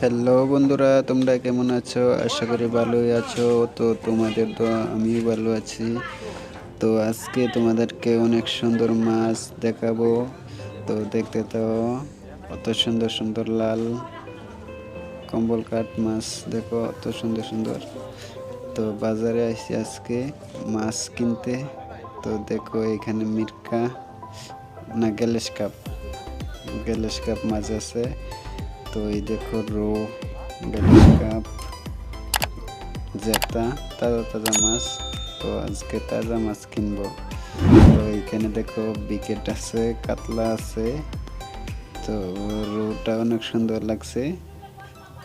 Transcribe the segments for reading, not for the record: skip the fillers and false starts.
Hello বন্ধুরা, তোমরা কেমন আছো? আশা করি ভালোই আছো। তো তোমাদের তো আমি ভালো আছি। তো আজকে তোমাদেরকে অনেক সুন্দর মাছ দেখাবো। তো দেখতে তো অত সুন্দর সুন্দর লাল কম্বল কাট মাছ, দেখো অত সুন্দর সুন্দর। তো বাজারে আসছি আজকে মাছ কিনতে। তো দেখো এখানে মিরকা না গ্যালেস কাপ মাছ আছে। তো এই দেখো রৌ, গ্যালেস কাপ, জেতা, তাজা তাজা মাছ। তো আজকে তাজা মাছ কিনবো। তো এখানে দেখো বিকেট আছে, কাতলা আছে। তো রৌটা অনেক সুন্দর লাগছে।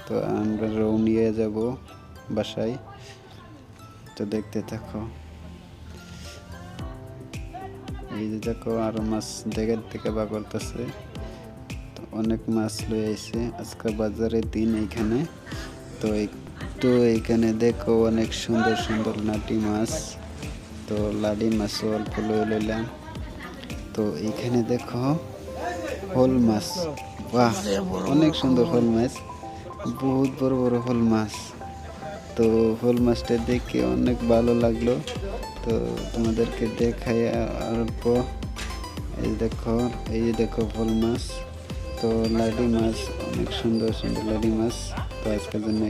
তো আমরা রৌ নিয়ে যাব বাসায়। তো দেখতে থাকো। এই যে দেখো আরো মাছ জায়গার থেকে বা করতেছে। তো অনেক মাছ লয়ে আইছে আজকে বাজারের দিন এইখানে। তো এইখানে দেখো অনেক সুন্দর সুন্দর লাটি মাছ। তো লাডি মাছ অল্প লয়ে লইলাম। তো এইখানে দেখো শোল মাছ, বাহ অনেক সুন্দর শোল মাছ, বহুত বড় বড় শোল মাছ। তো শোল মাছটা দেখে অনেক ভালো লাগলো। তো তোমাদেরকে দেখাই অল্প। এই দেখো শোল মাছ। তো লাডি মাছ, অনেক সুন্দর সুন্দর লাডি মাছ। তো আজকের জন্য